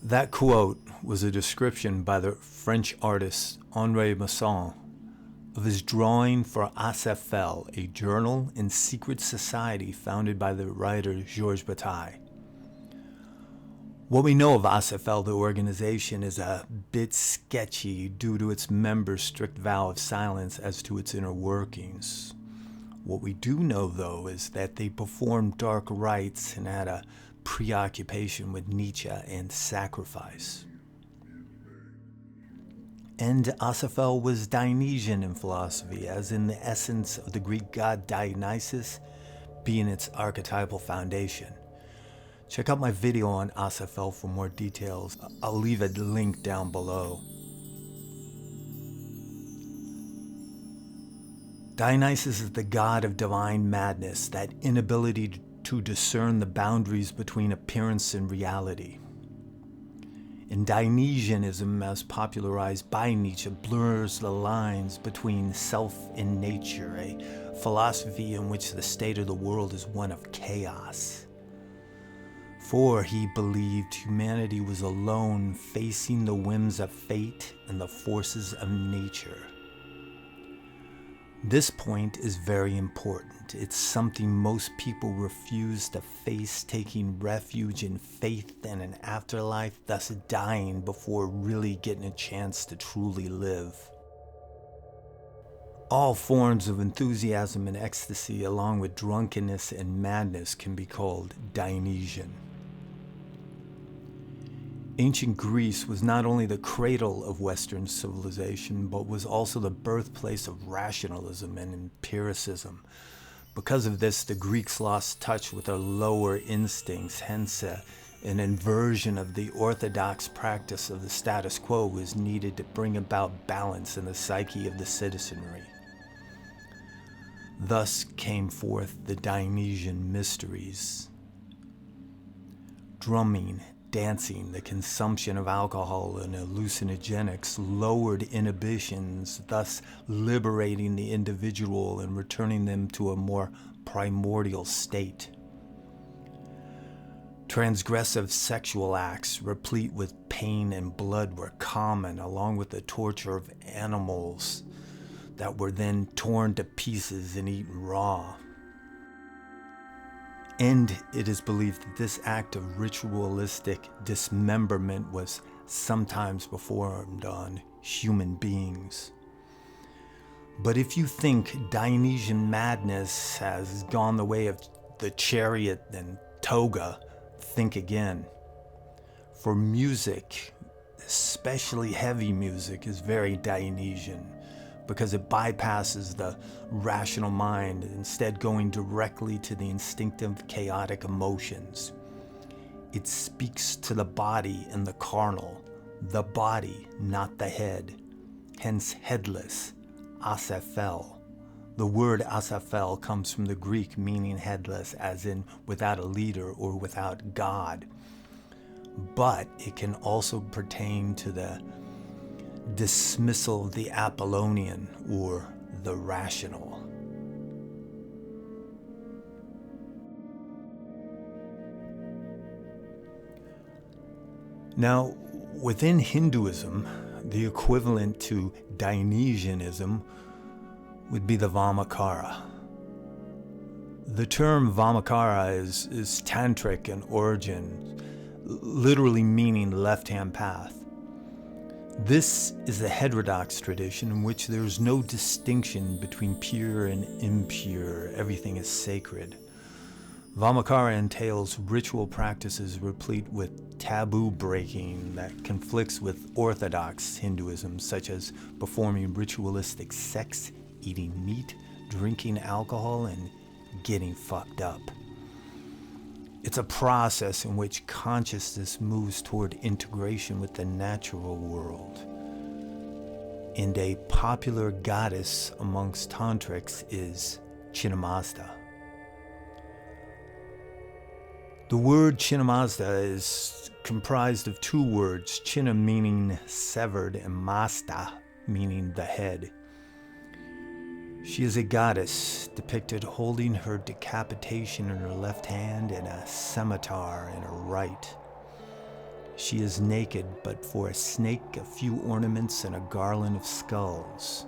That quote was a description by the French artist Henri Masson of his drawing for Acephale, a journal and secret society founded by the writer Georges Bataille. What we know of Acephale, the organization, is a bit sketchy due to its members' strict vow of silence as to its inner workings. What we do know, though, is that they performed dark rites and had a preoccupation with Nietzsche and sacrifice. And Acephale was Dionysian in philosophy, as in the essence of the Greek god Dionysus being its archetypal foundation. Check out my video on Acephale for more details. I'll leave a link down below. Dionysus is the god of divine madness, that inability to discern the boundaries between appearance and reality. And Dionysianism, as popularized by Nietzsche, blurs the lines between self and nature, a philosophy in which the state of the world is one of chaos. For he believed humanity was alone, facing the whims of fate and the forces of nature. This point is very important. It's something most people refuse to face, taking refuge in faith and an afterlife, thus dying before really getting a chance to truly live. All forms of enthusiasm and ecstasy, along with drunkenness and madness, can be called Dionysian. Ancient Greece was not only the cradle of Western civilization, but was also the birthplace of rationalism and empiricism. Because of this, the Greeks lost touch with their lower instincts, hence an inversion of the orthodox practice of the status quo was needed to bring about balance in the psyche of the citizenry. Thus came forth the Dionysian mysteries. Drumming, dancing, the consumption of alcohol and hallucinogenics lowered inhibitions, thus liberating the individual and returning them to a more primordial state. Transgressive sexual acts, replete with pain and blood, were common, along with the torture of animals that were then torn to pieces and eaten raw. And it is believed that this act of ritualistic dismemberment was sometimes performed on human beings. But if you think Dionysian madness has gone the way of the chariot and toga, think again. For music, especially heavy music, is very Dionysian, because it bypasses the rational mind, instead going directly to the instinctive, chaotic emotions. It speaks to the body and the carnal, the body, not the head, hence headless, Acephale. The word Acephale comes from the Greek meaning headless, as in without a leader or without God. But it can also pertain to the dismissal of the Apollonian or the rational. Now, within Hinduism, the equivalent to Dionysianism would be the Vamakara. The term Vamakara is tantric in origin, literally meaning left-hand path. This is the heterodox tradition in which there is no distinction between pure and impure. Everything is sacred. Vamakara entails ritual practices replete with taboo breaking that conflicts with orthodox Hinduism, such as performing ritualistic sex, eating meat, drinking alcohol, and getting fucked up. It's a process in which consciousness moves toward integration with the natural world. And a popular goddess amongst tantrics is Chinnamasta. The word Chinnamasta is comprised of two words, Chinna meaning severed and Masta meaning the head. She is a goddess depicted holding her decapitation in her left hand and a scimitar in her right. She is naked, but for a snake, a few ornaments, and a garland of skulls.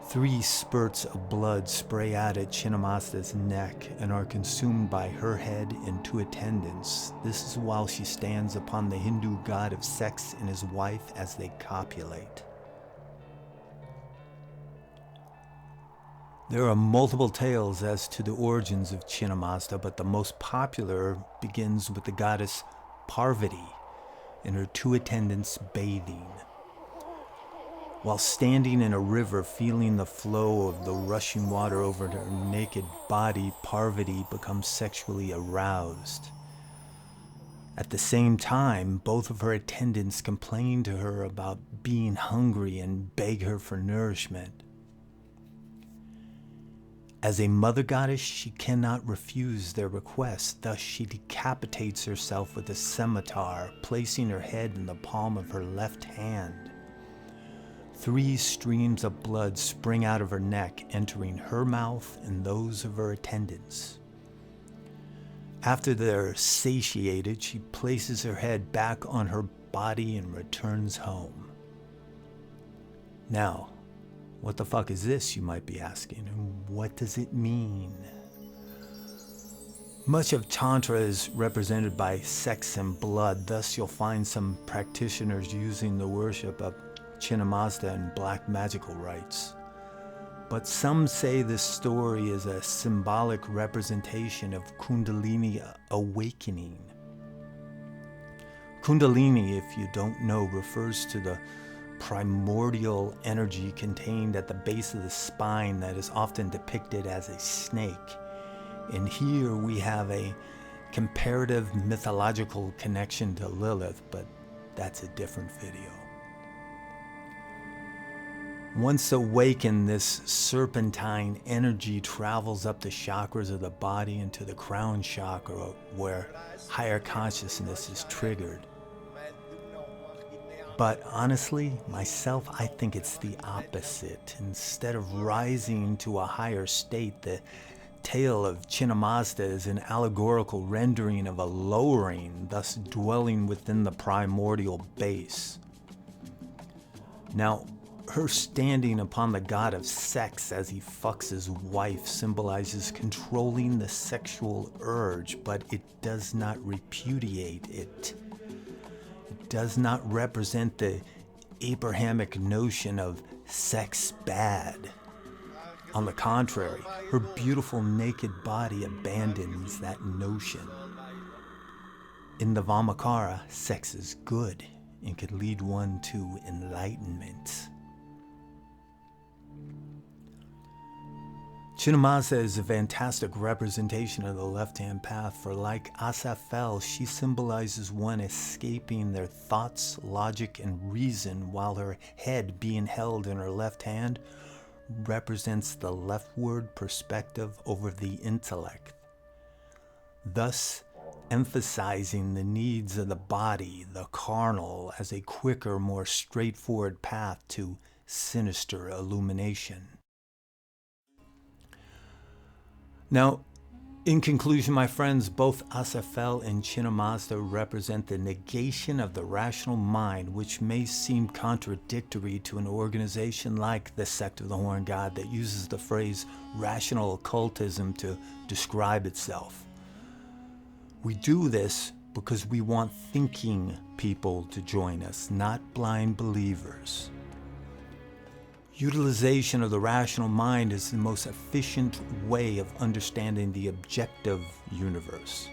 3 spurts of blood spray out at Chinnamasta's neck and are consumed by her head and 2 attendants. This is while she stands upon the Hindu god of sex and his wife as they copulate. There are multiple tales as to the origins of Chinnamasta, but the most popular begins with the goddess Parvati and her 2 attendants bathing. While standing in a river, feeling the flow of the rushing water over her naked body, Parvati becomes sexually aroused. At the same time, both of her attendants complain to her about being hungry and beg her for nourishment. As a mother goddess, she cannot refuse their request, thus she decapitates herself with a scimitar, placing her head in the palm of her left hand. 3 streams of blood spring out of her neck, entering her mouth and those of her attendants. After they're satiated, she places her head back on her body and returns home. Now, what the fuck is this, you might be asking, and what does it mean? Much of Tantra is represented by sex and blood, thus you'll find some practitioners using the worship of Chinnamasta and black magical rites. But some say this story is a symbolic representation of Kundalini awakening. Kundalini, if you don't know, refers to the primordial energy contained at the base of the spine that is often depicted as a snake. And here we have a comparative mythological connection to Lilith, but that's a different video. Once awakened, this serpentine energy travels up the chakras of the body into the crown chakra, where higher consciousness is triggered. But honestly, myself, I think it's the opposite. Instead of rising to a higher state, the tale of Chinnamasta is an allegorical rendering of a lowering, thus dwelling within the primordial base. Now, her standing upon the god of sex as he fucks his wife symbolizes controlling the sexual urge, but it does not repudiate it. It does not represent the Abrahamic notion of sex bad. On the contrary, her beautiful naked body abandons that notion. In the Vamakara, sex is good and can lead one to enlightenment. Chinnamasta is a fantastic representation of the left-hand path, for like Acephale, she symbolizes one escaping their thoughts, logic, and reason, while her head, being held in her left hand, represents the leftward perspective over the intellect, thus emphasizing the needs of the body, the carnal, as a quicker, more straightforward path to sinister illumination. Now, in conclusion, my friends, both Acephale and Chinnamasta represent the negation of the rational mind, which may seem contradictory to an organization like the Sect of the Horn God that uses the phrase rational occultism to describe itself. We do this because we want thinking people to join us, not blind believers. Utilization of the rational mind is the most efficient way of understanding the objective universe.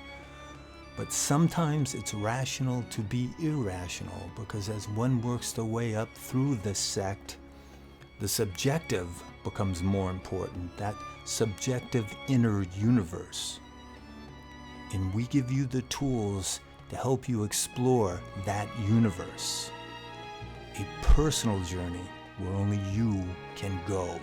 But sometimes it's rational to be irrational, because as one works their way up through this sect, the subjective becomes more important, that subjective inner universe. And we give you the tools to help you explore that universe. A personal journey where only you can go.